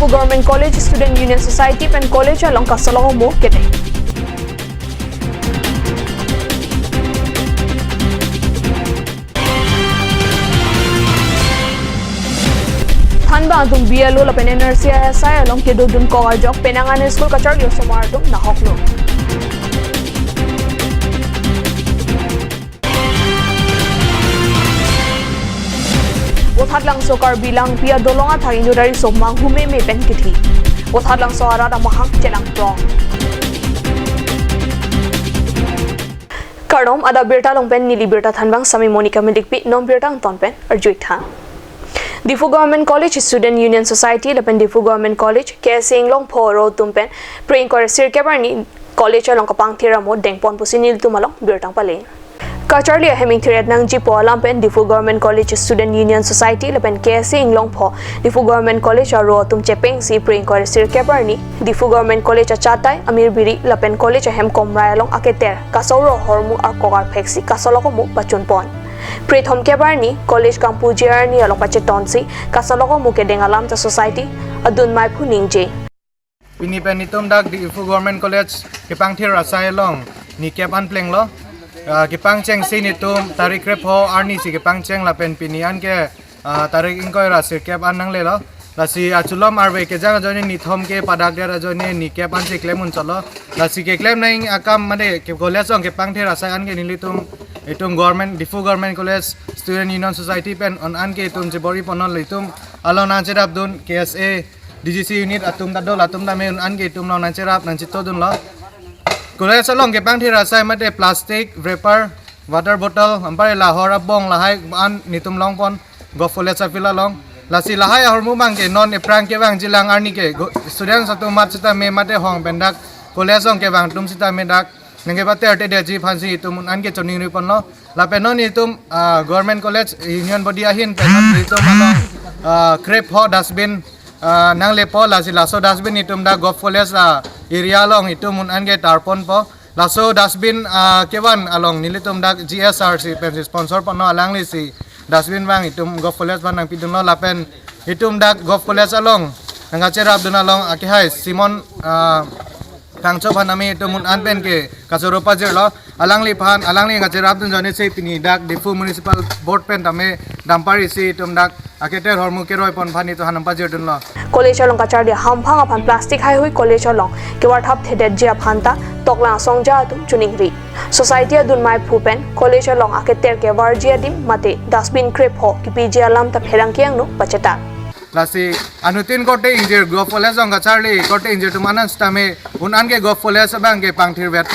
Difu Government College Student Union Society pen college along kasalong mo kete. Thanba adung BLO la pen NRCSI along kedodun ko ajok penangan school kachar yo somartung nahoklo. Wathat lang sokar bilang pia dolonga thang inudari so manghume me pen kithi. Wathat lang so arada mahang chelang prong. Kardom ada berta long pen nili berta thanbang sami Monica Medikpi nom berta ton pen arjuit tha. Difu Government College Student Union Society lapen Difu Government College KSA Inglong Phoro tumpen praying kore sirkebarni college along kapang thira mo dengpon pusinil tumalong bertang pale. Kacharli heming thiret nang jipo lampen Difu Government College Student Union Society lapen KSA Inglong Pho Difu Government College aro tum chepeng si praying kore sirkebarni Difu Government College achatai Amirbiri lapen college hem komrai along aketer kasoro hormu akokar phexi kasoloko mu pachunpon. Prithom kebarni college kampujiarni along pachetonsi kasoloko mu kedengalam ta society adun mai phuning Pinipenitum dak Difu Government College kipang thira sai long ni kepan pleng lo kipang cheng sinitum tarik repho arni si kipang cheng lapen pinian ke tarik ingkoi ra sir kep an nang le lo lasi achulom arbe ke jang joni ni thom ke padak der joni ni kepan si klemun chalo lasi ke klem nai akam mane ke college ong kipang thira sai an ke nilitum itum government Difu Government College Student Union Society pen on an ke itum jebori ponon litum alona cherap dun KSA DGC unit atum dadol atum dame an ke itum lona cherap nan chito dun lo College along ke pang thira sai mate plastic wrapper water bottle ampare la hora bong la hai an nitum long pon go college afila long lasi la hai hormu bang ke non eprang ke bang jilang arni ke student satu mat sita me mate hong pendak college ong ke bang tum sita me dak nenge bate arte de ji phansi tum an ke choning ri pon lo la penon itum government college union body ahin penon itum along crepe ho dustbin nang lepo lasi laso dustbin itum da go college area long itum an ke tarpon po laso dustbin kewan along nilitum dak GSRC pen sponsor pano alang li si dustbin bang itum go college ban nang pidun lo lapen itum dak go college along nga cherap dun along akihai Simon tangcho phanami itum an pen ke kasoropa jerlo alangli nga cherap dun jone sei pini dak Difu municipal board pen tame dampari si itum dak aketer hormu keroi pon phani to hanam pajir dun lo college along kachar dia hamphang aphan plastic hai hui college along kewar thap thedet jia phanta tokla songja tu chuningri society adun mai phupen college along aketer ke warjia dim mate dustbin crepe ho kipiji alam ta pherang kyang no pacheta lasi anutin kote injir go college ong kacharli kote injir tumanan stame unan ke go college bang ke pangthir vet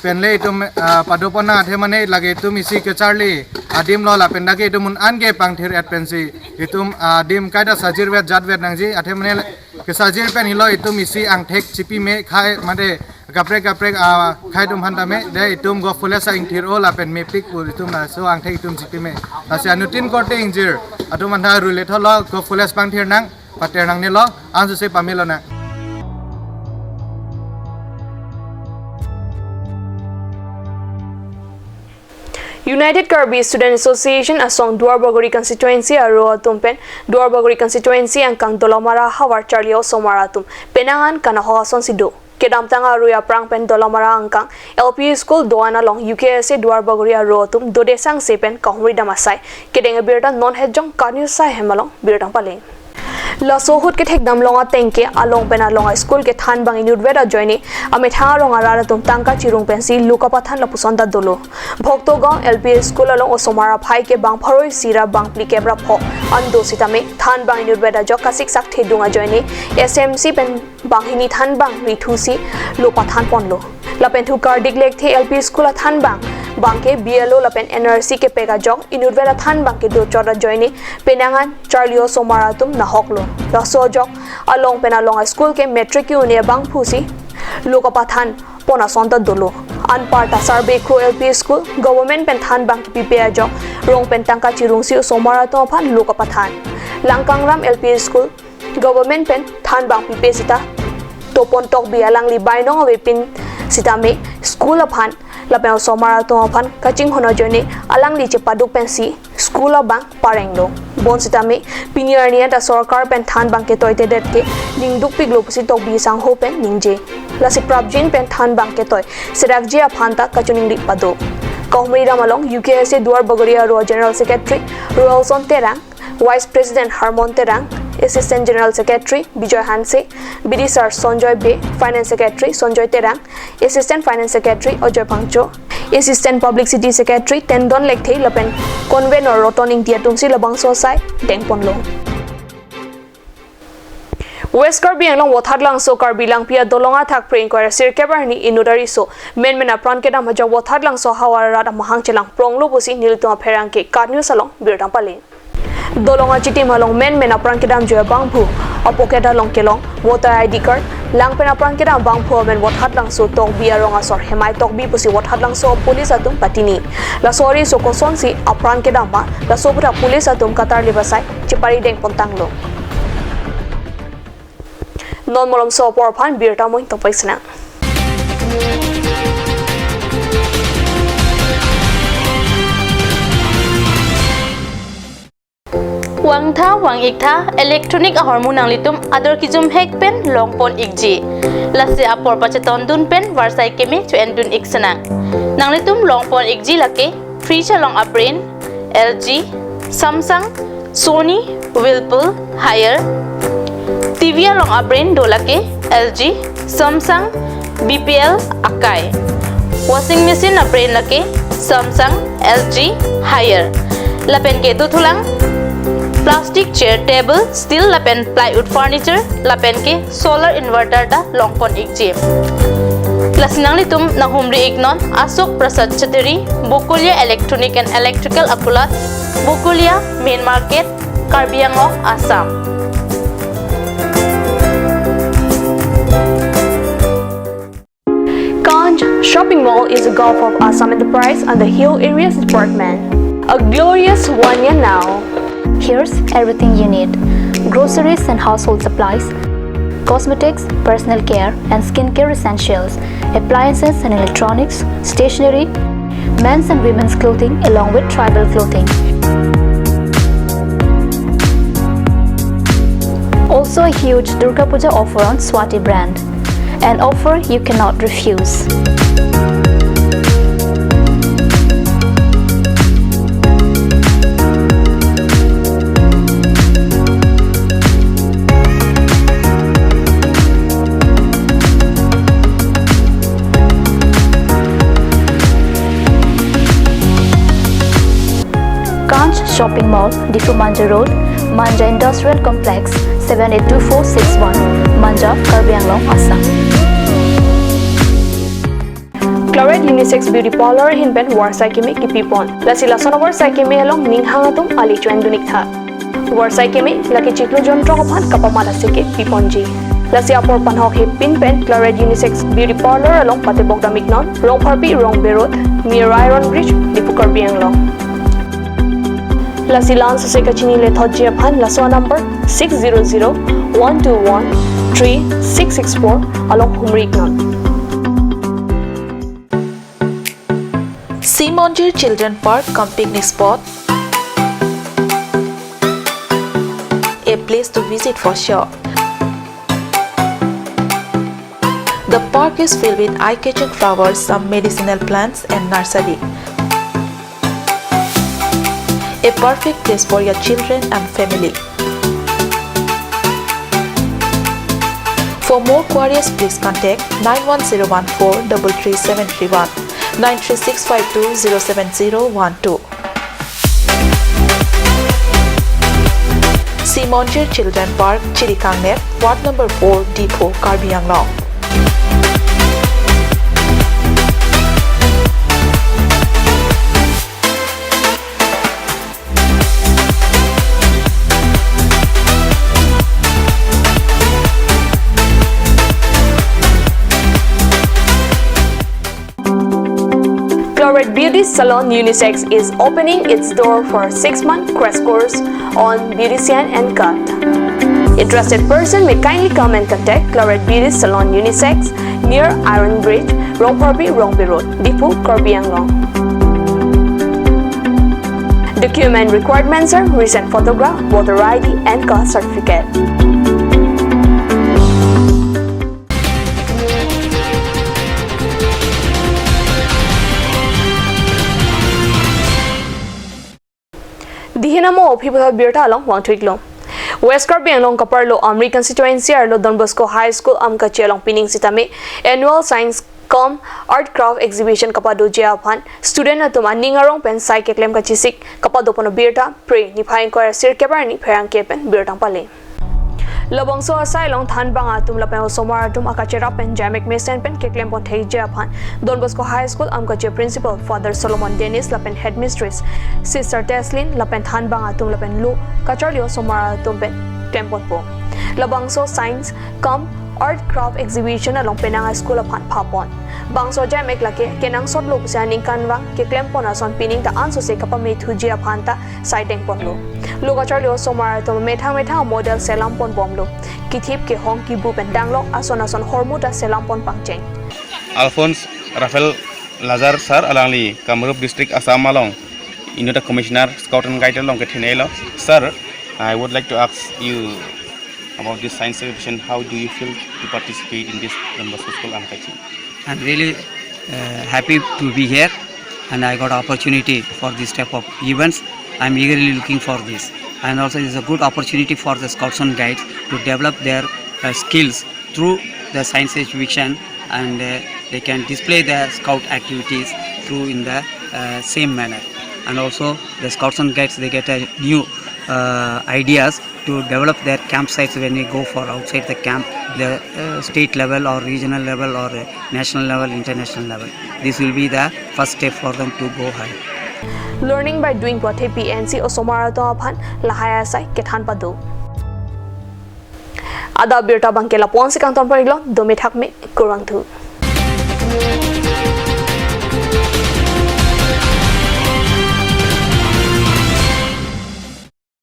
penle tum padopona themane lage tum isi ke charli adim lo la pendake tum an ke pangthir at pensi itum adim kaida sajir vet jat vet nangji athemane ke sajir pen hilo itum isi ang thek chipi me khai made kaprek khai tum hantame de itum go college sa ingthir o la pen me pik pur itum na so ang thek itum chipi me asi anutin kote injir atum antha rule tholo go college pangthir nang pater nang ne lo anju se pamelo na United Karbi Student Association asong Duarbagori constituency aro atumpen Duarbagori constituency ang kang Dolomara hawar Charlio Somaratum penangan kana hoason sido kedam tanga ruya prang pen Dolomara angkang LP school doana long UKSA Duarbagori aro atum dodesang sepen kahuri damasai kedeng birda non hejong kanyu sai hemalong birdang pale Lasohut ke thek dam longa tengke along pena longa school ke than bang inut weda joini ame thanga ronga rara tum tangka chirung pensi lukapa than la pusonda dolo bhokto gaon LP school along osomara phai ke bang phoroi sira bang pli kebra pho ando sitame than bang inut weda joka sik sak thedunga joini SMC pen banghini than bang rithusi lopa than ponlo lapen thu kardik lek the LP school than bang bangke BLO lapen NRC ke pega jok inut weda than bang ke do chora joini penangan Charlio Somaratum na hoklo laso jok along penalong school ke metric unia bang phusi lokapathan pona sonta dolo anparta sarbe kro LP school government pen than bang ki pe jok rong pen tangka chirung si Somaratum phan lokapathan langkangram LP school government pen than bang pi pe sita topon tok bialang li bainong ave pin sitame school aphan lapen somara to aphan kaching hono jone alang li che paduk pensi school bang parenglo bon sitame pinier nia da sarkar pen than bang ke toite det ke ningduk piglo pusi tok bi sang ho pen ningje lasi prabjin pen than bang ke toy serak je aphan ta kachuning dik pado Kaumri Ramalong UKSA Duar Bagoria Ro General Secretary Rolson Terang Vice President Harmon Terang Assistant General Secretary Bijoy Hanse BD Sir Sonjoy Be Finance Secretary Sonjoy Terang Assistant Finance Secretary Ojoy Pangcho Assistant Publicity Secretary Tendon Lekthei Lapen Convener Rotoning Tia Tumsi Labang Sosai Dengponlong West Karbi Anglong Wathadlang so Karbi lang pia dolonga thak pre inquiry sir kebarni inudari so men apran ke dam haja Wathadlang so hawara da mahang chelang pronglo busi nilto pherang ke karnu salong birdam pale dolonga chiti malong men apran ke dam joya bangphu apokeda long kelong voter ID card lang pen apran ke dam bangphu men Wathadlang so tong bia ronga sor hemai tok bi busi Wathadlang so police atum patini la sori so koson si apran ke dam ba la sobra police atum katar libasai chipari deng pontanglo non molom so por phan bir ta moi to paisna wang tha wang ik tha electronic hormonal litum ador kijum hek pen longpon ikji lase apor pacheton dun pen warsai kemi chu endun iksana nanglitum longpon ikji lake free chalong aprin LG Samsung Sony Whirlpool Haier TV along abrin dolake LG Samsung BPL Akai washing machine abrin lake Samsung LG Haier lapen ke duthulang plastic chair table steel lapen plywood furniture lapen ke solar inverter da longpon ikji lasinang litum nahumri ignon Asok Prasad Chateri Bukulia Electronic and Electrical Akulat Bukulia Main Market Karbi Anglong Assam Kanj Shopping Mall is a Gulf of Assam Enterprise and the Hill Areas Department. A glorious one year now. Here's everything you need: groceries and household supplies, cosmetics, personal care and skincare essentials, appliances and electronics, stationery, men's and women's clothing along with tribal clothing. Also a huge Durga Puja offer on Swati brand. An offer you cannot refuse. Kanj Shopping Mall, Difu Manja Road, Manja Industrial Complex, 782461, Manja, Karbi Anglong, Assam. Claret Unisex Beauty Parlor hinben warsai kemi kipipon. Lasila sonobor sai kemi along ninghangatum ali chuan dunik tha. Warsai kemi laki chiklo jontro kophan kapamala seke piponji. Lasi apor panhok he pinpen Claret Unisex Beauty Parlor along patebok damiknon rong parpi rong berot near Iron Bridge Difu Karbi Anglong. Lasilan Sose Kachini le Thotji Aphan Laswa number 600-121-3664 along Humriknon. Simonjir Children Park cum picnic spot. A place to visit for sure. The park is filled with eye-catching flowers, some medicinal plants and nursery. A perfect place for your children and family. For more queries, please contact 91014 33731 93652 07012. Simonjir Children Park, Chirikangnet, Ward number 4, Depot, Karbi Anglong. Claret Beauty Salon Unisex is opening its door for a 6-month crash course on beautician and cut. Interested person may kindly come and contact Claret Beauty Salon Unisex near Iron Bridge, Rongporbi Rongbi Road, Dipu, Korbi Anglong. Document requirements are recent photograph, voter ID and caste certificate. Dihinamo People Birta along Wangtwiglo. West Korbi Anglong Kaparlo Amri constituency arlo Don Bosco High School Amkachi along Pining Sitame annual science com art craft exhibition kapado jiapan student atum aningarong pen sai keklem kachisik kapado pono birta pre ni phaing ko sir kebarni pherang kepen birtang pale Lobongso asai long than banga tum lapen somar tum akachera pen jamek mesen pen keklem pon thei japan Don Bosco High School amkache principal Father Solomon Dennis lapen headmistress Sister Teslin lapen than banga tum lapen lu kacharlio somar tum pen klempon po Lobongso science com art craft exhibition along Penanga School of Papon. Bangso jamek lake kenang sot lo pusaning kanwa ke klempon ason pining ta anso se kapame thujia phanta sideng ponlo. Loga charlio somar to metha model selam pon bomlo. Kithip ke hong ki bu pendanglo ason hormuta selam pon pangcheng. Alphonse Rafael Lazar sir alangli Kamrup district Assam along Inota Commissioner Scout and Guide along Ketinelo. Sir, I would like to ask you about this science exhibition. How do you feel to participate in this Don Bosco School Amkachi? I'm really happy to be here, and I got opportunity for this type of events. I'm eagerly looking for this, and also it's a good opportunity for the Scouts and Guides to develop their skills through the science exhibition, and they can display their scout activities through in the same manner. And also the Scouts and Guides, they get a new ideas to develop their campsites when they go for outside the camp, the state level or regional level or national level, international level. This will be the first step for them to go high. Learning by doing what PNC o somara to aphan lahaya sai kethan padu. Ada birta bangkela pon se kang ton parilo domi thak me kurang thu.